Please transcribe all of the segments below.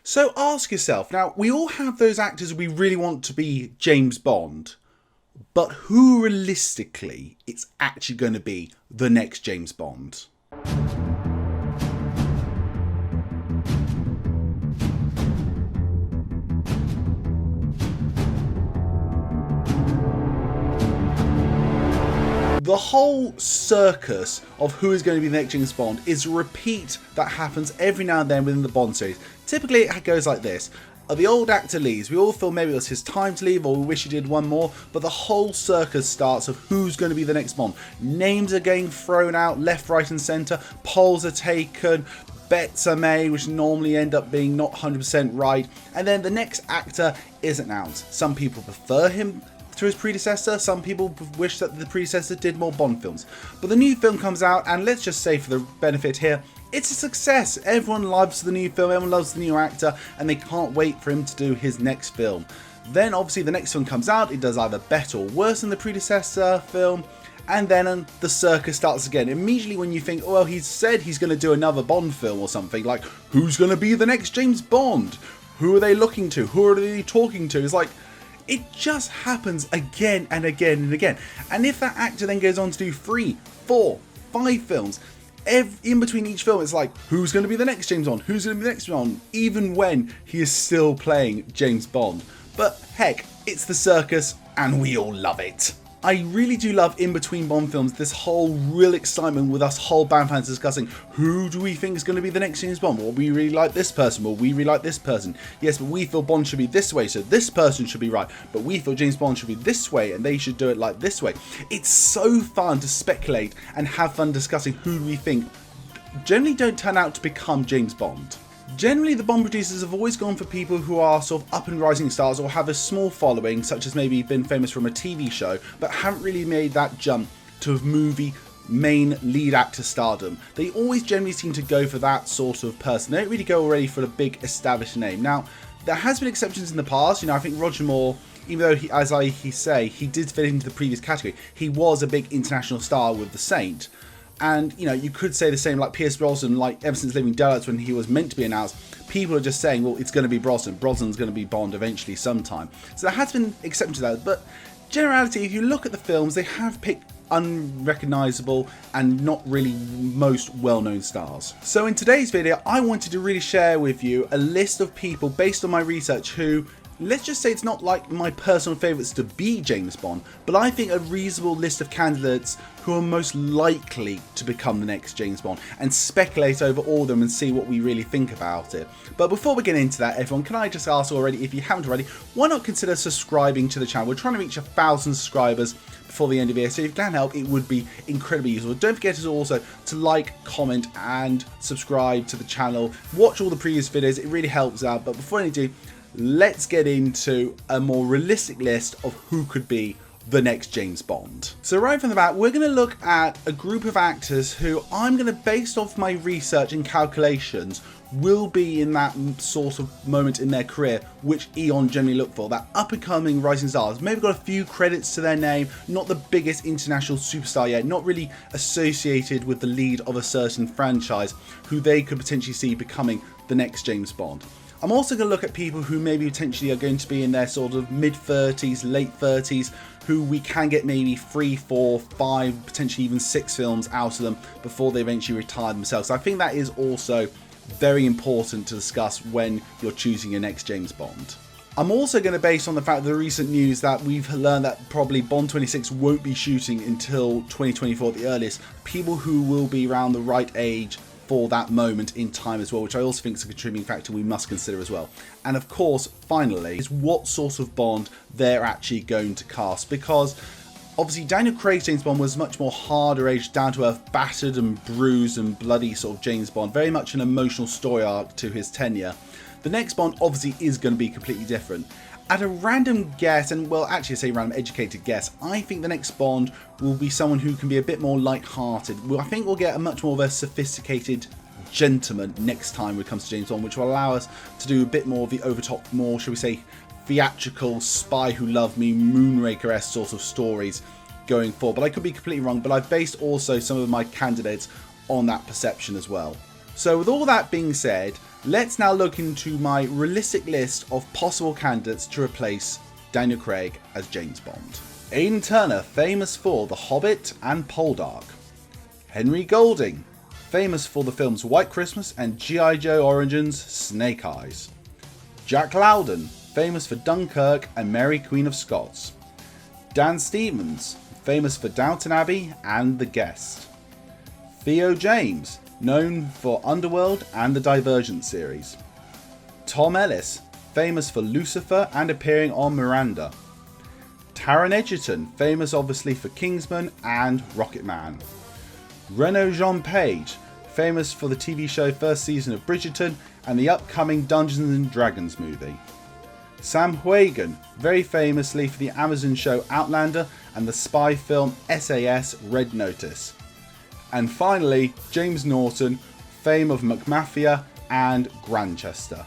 So ask yourself, now we all have those actors we really want to be James Bond, but who realistically it's actually going to be the next James Bond? The whole circus of who is going to be the next James Bond is a repeat that happens every now and then within the Bond series. Typically it goes like this. The old actor leaves, we all feel maybe it was his time to leave or we wish he did one more, but the whole circus starts of who's going to be the next Bond. Names are getting thrown out left, right and centre, polls are taken, bets are made which normally end up being not 100% right, and then the next actor is announced. Some people prefer him to his predecessor, some people wish that the predecessor did more Bond films. But the new film comes out and let's just say for the benefit here, it's a success. Everyone loves the new film, everyone loves the new actor and they can't wait for him to do his next film. Then obviously the next film comes out, it does either better or worse than the predecessor film, and then the circus starts again. Immediately when you think, oh, well, he's said he's going to do another Bond film or something, like who's going to be the next James Bond? Who are they looking to? Who are they talking to? It's like, it just happens again and again and again. And if that actor then goes on to do 3, 4, 5 films, in between each film it's like, who's going to be the next James Bond? Who's going to be the next Bond? Even when he is still playing James Bond. But heck, it's the circus and we all love it. I really do love in between Bond films this whole real excitement with us whole band fans discussing who do we think is going to be the next James Bond. Well, we really like this person, well, we really like this person. Yes, but we feel Bond should be this way, so this person should be right. But we feel James Bond should be this way and they should do it like this way. It's so fun to speculate and have fun discussing who we think generally don't turn out to become James Bond. Generally, the Bond producers have always gone for people who are sort of up and rising stars or have a small following, such as maybe been famous from a TV show, but haven't really made that jump to a movie main lead actor stardom. They always generally seem to go for that sort of person. They don't really go already for a big established name. Now, there has been exceptions in the past. You know, I think Roger Moore, even though he did fit into the previous category, he was a big international star with The Saint. And, you know, you could say the same like Pierce Brosnan, like ever since Living Daylights when he was meant to be announced, people are just saying, well, it's going to be Brosnan. Brosnan's going to be Bond eventually sometime. So there has been exceptions to that. But generality, if you look at the films, they have picked unrecognisable and not really most well-known stars. So in today's video, I wanted to really share with you a list of people based on my research who, let's just say it's not like my personal favourites to be James Bond, but I think a reasonable list of candidates who are most likely to become the next James Bond, and speculate over all of them and see what we really think about it. But before we get into that, everyone, can I just ask already, if you haven't already, why not consider subscribing to the channel? We're trying to reach 1,000 subscribers before the end of the year, so if you can help, it would be incredibly useful. Don't forget to also to like, comment and subscribe to the channel. Watch all the previous videos, it really helps out. But before I do, let's get into a more realistic list of who could be the next James Bond. So right from the bat, we're going to look at a group of actors who I'm going to, based off my research and calculations, will be in that sort of moment in their career which Eon generally look for, that up and coming rising stars. Maybe got a few credits to their name, not the biggest international superstar yet, not really associated with the lead of a certain franchise, who they could potentially see becoming the next James Bond. I'm also going to look at people who maybe potentially are going to be in their sort of mid-30s, late 30s, who we can get maybe 3, 4, 5, potentially even 6 films out of them before they eventually retire themselves. So I think that is also very important to discuss when you're choosing your next James Bond. I'm also going to base on the fact of the recent news that we've learned that probably Bond 26 won't be shooting until 2024 at the earliest. People who will be around the right age for that moment in time as well, which I also think is a contributing factor we must consider as well. And of course, finally, is what sort of Bond they're actually going to cast, because obviously Daniel Craig's James Bond was much more harder aged, down to earth, battered and bruised and bloody sort of James Bond, very much an emotional story arc to his tenure. The next Bond obviously is going to be completely different. At a random guess, and well, actually I say random educated guess, I think the next Bond will be someone who can be a bit more light-hearted. Well, I think we'll get a much more of a sophisticated gentleman next time when it comes to James Bond, which will allow us to do a bit more of the over-top, more, shall we say, theatrical, Spy Who Loved Me, Moonraker-esque sort of stories going forward. But I could be completely wrong, but I've based also some of my candidates on that perception as well. So with all that being said, let's now look into my realistic list of possible candidates to replace Daniel Craig as James Bond. Aidan Turner, famous for The Hobbit and Poldark. Henry Golding, famous for the films White Christmas and G.I. Joe Origins Snake Eyes. Jack Lowden, famous for Dunkirk and Mary Queen of Scots. Dan Stevens, famous for Downton Abbey and The Guest. Theo James, known for Underworld and the Divergent series. Tom Ellis, famous for Lucifer and appearing on Miranda. Taran Edgerton, famous obviously for Kingsman and Rocketman. Renaud Jean Page, famous for the TV show first season of Bridgerton and the upcoming Dungeons and Dragons movie. Sam Huygen, very famously for the Amazon show Outlander and the spy film SAS Red Notice. And finally, James Norton, fame of McMafia and Grantchester.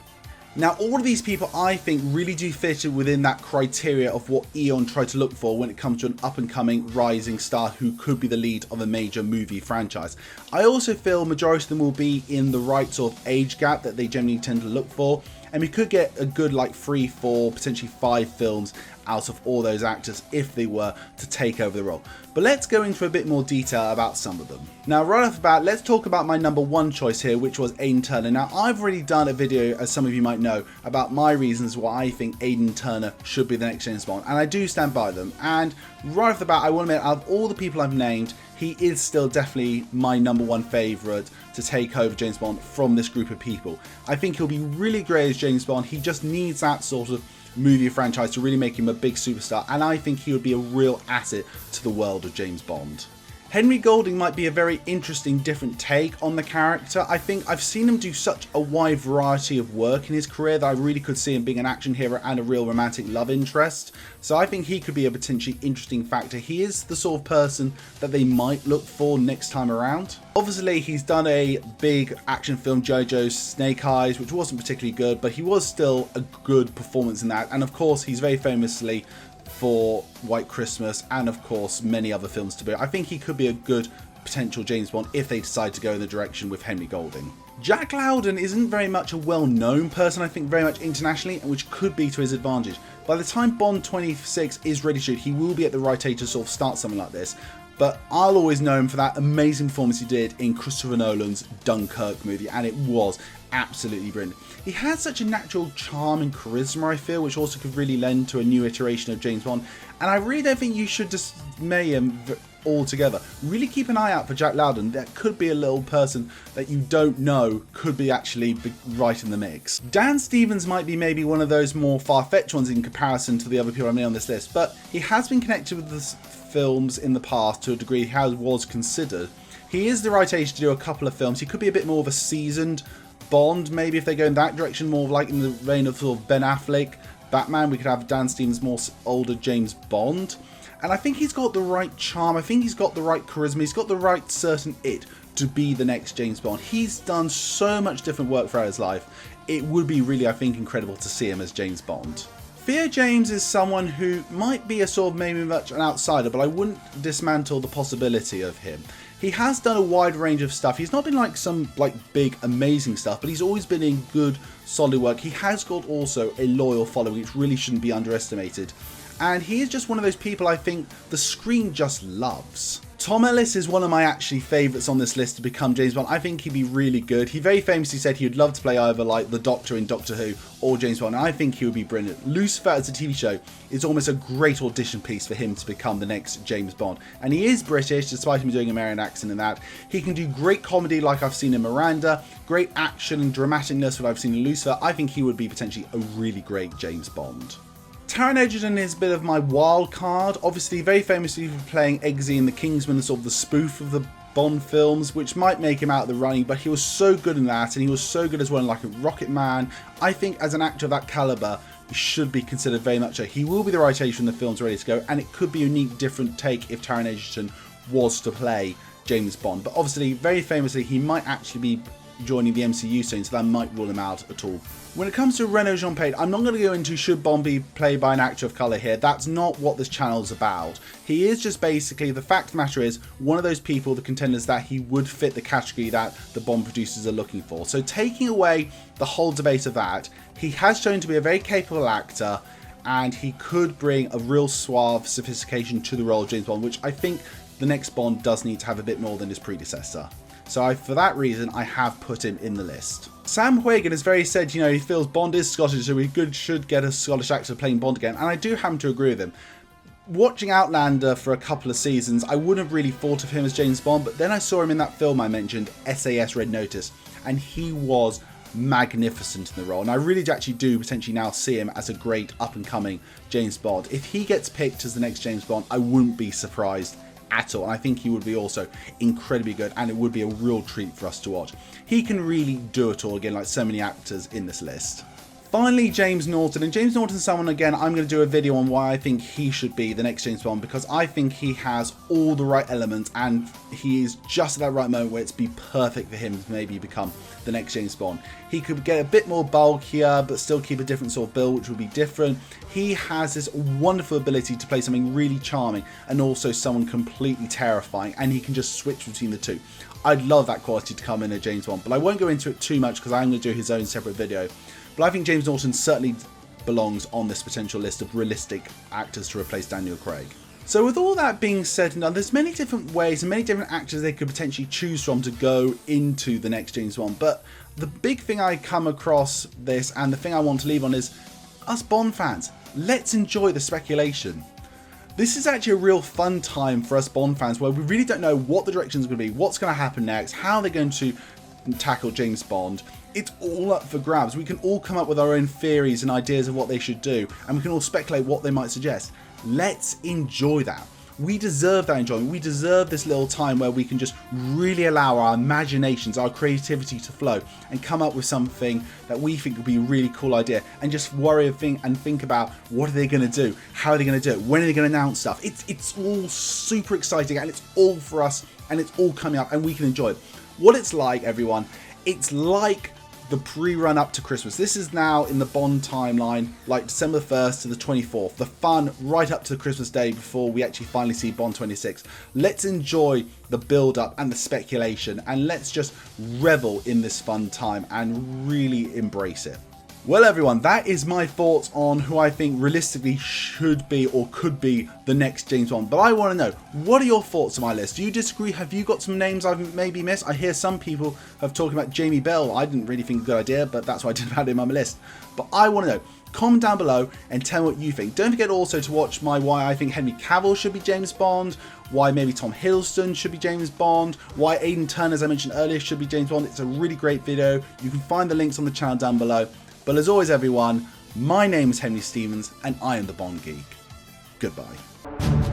Now, all of these people I think really do fit within that criteria of what Eon tried to look for when it comes to an up-and-coming rising star who could be the lead of a major movie franchise. I also feel majority of them will be in the right sort of age gap that they generally tend to look for, and we could get a good like 3, 4, potentially 5 films out of all those actors if they were to take over the role. But let's go into a bit more detail about some of them. Now, right off the bat, let's talk about my number 1 choice here, which was Aidan Turner. Now, I've already done a video, as some of you might know, about my reasons why I think Aidan Turner should be the next James Bond, and I do stand by them. And right off the bat, I will admit, out of all the people I've named, he is still definitely my number 1 favourite to take over James Bond from this group of people. I think he'll be really great as James Bond. He just needs that sort of movie franchise to really make him a big superstar, and I think he would be a real asset to the world of James Bond. Henry Golding might be a very interesting different take on the character. I think I've seen him do such a wide variety of work in his career that I really could see him being an action hero and a real romantic love interest. So I think he could be a potentially interesting factor. He is the sort of person that they might look for next time around. Obviously, he's done a big action film, JoJo's Snake Eyes, which wasn't particularly good, but he was still a good performance in that. And of course, he's very famously for White Christmas and of course many other films to be. I think he could be a good potential James Bond if they decide to go in the direction with Henry Golding. Jack Lowden isn't very much a well-known person, I think, very much internationally, which could be to his advantage. By the time Bond 26 is ready to shoot, he will be at the right age to sort of start something like this. But I'll always know him for that amazing performance he did in Christopher Nolan's Dunkirk movie, and it was absolutely brilliant. He had such a natural charm and charisma, I feel, which also could really lend to a new iteration of James Bond, and I really don't think you should dismay him altogether. Really keep an eye out for Jack Lowden. That could be a little person that you don't know could be actually right in the mix. Dan Stevens might be maybe one of those more far-fetched ones in comparison to the other people I made on this list, but he has been connected with the films in the past to a degree. He was considered. He is the right age to do a couple of films. He could be a bit more of a seasoned Bond, maybe if they go in that direction, more like in the vein of sort of Ben Affleck Batman. We could have Dan Stevens more older James Bond, and I think he's got the right charm. I think he's got the right charisma. He's got the right certain it to be the next James Bond. He's done so much different work throughout his life. It would be really, I think, incredible to see him as James Bond. Theo James is someone who might be a sort of maybe much an outsider, but I wouldn't dismantle the possibility of him. He has done a wide range of stuff. He's not been like some big amazing stuff, but he's always been in good solid work. He has got also a loyal following, which really shouldn't be underestimated. And he is just one of those people I think the screen just loves. Tom Ellis is one of my actually favourites on this list to become James Bond. I think he'd be really good. He very famously said he would love to play either like the Doctor in Doctor Who or James Bond, and I think he would be brilliant. Lucifer as a TV show is almost a great audition piece for him to become the next James Bond. And he is British, despite him doing a American accent in that. He can do great comedy like I've seen in Miranda, great action and dramaticness what I've seen in Lucifer. I think he would be potentially a really great James Bond. Taran Edgerton is a bit of my wild card, obviously very famously for playing Eggsy in The Kingsman, sort of the spoof of the Bond films, which might make him out of the running, but he was so good in that, and he was so good as well in like a Rocketman. I think as an actor of that calibre, he should be considered very much so. He will be the right age when the film's ready to go, and it could be a unique, different take if Taran Edgerton was to play James Bond. But obviously, very famously, he might actually be joining the MCU soon, so that might rule him out at all. When it comes to Renaud Jean Page, I'm not going to go into should Bond be played by an actor of colour here. That's not what this channel is about. He is just basically, the fact of the matter is, one of those people, the contenders, that he would fit the category that the Bond producers are looking for. So taking away the whole debate of that, he has shown to be a very capable actor, and he could bring a real suave sophistication to the role of James Bond, which I think the next Bond does need to have a bit more than his predecessor. So for that reason, I have put him in the list. Sam Huygen has very said, he feels Bond is Scottish, so we should get a Scottish actor playing Bond again, and I do happen to agree with him. Watching Outlander for a couple of seasons, I wouldn't have really thought of him as James Bond, but then I saw him in that film I mentioned, SAS Red Notice, and he was magnificent in the role, and I really actually do potentially now see him as a great up-and-coming James Bond. If he gets picked as the next James Bond, I wouldn't be surprised at all. And I think he would be also incredibly good, and it would be a real treat for us to watch. He can really do it all again, like so many actors in this list. Finally, James Norton. And James Norton is someone, again, I'm going to do a video on why I think he should be the next James Bond, because I think he has all the right elements, and he is just at that right moment where it's be perfect for him to maybe become the next James Bond. He could get a bit more bulkier, but still keep a different sort of build, which would be different. He has this wonderful ability to play something really charming and also someone completely terrifying, and he can just switch between the two. I'd love that quality to come in a James Bond, but I won't go into it too much because I'm going to do his own separate video. But I think James Norton certainly belongs on this potential list of realistic actors to replace Daniel Craig. So with all that being said, now there's many different ways and many different actors they could potentially choose from to go into the next James Bond. But the big thing I come across this, and the thing I want to leave on, is us Bond fans. Let's enjoy the speculation. This is actually a real fun time for us Bond fans, where we really don't know what the direction is going to be, what's going to happen next, how they're going to tackle James Bond. It's all up for grabs. We can all come up with our own theories and ideas of what they should do, and we can all speculate what they might suggest. Let's enjoy that. We deserve that enjoyment. We deserve this little time where we can just really allow our imaginations, our creativity to flow and come up with something that we think would be a really cool idea, and just worry and think about what are they going to do, how are they going to do it, when are they going to announce stuff. It's all super exciting, and it's all for us, and it's all coming up, and we can enjoy it. What it's like, everyone, it's like the pre-run up to Christmas. This is now in the Bond timeline, like December 1st to the 24th. The fun right up to the Christmas day before we actually finally see Bond 26. Let's enjoy the build-up and the speculation, and let's just revel in this fun time and really embrace it. Well, everyone, that is my thoughts on who I think realistically should be or could be the next James Bond. But I want to know, what are your thoughts on my list? Do you disagree? Have you got some names I've maybe missed? I hear some people have talked about Jamie Bell. I didn't really think a good idea, but that's why I didn't have him on my list. But I want to know. Comment down below and tell me what you think. Don't forget also to watch my why I think Henry Cavill should be James Bond, why maybe Tom Hiddleston should be James Bond, why Aidan Turner, as I mentioned earlier, should be James Bond. It's a really great video. You can find the links on the channel down below. But as always, everyone, my name is Henry Stevens, and I am the Bond Geek. Goodbye.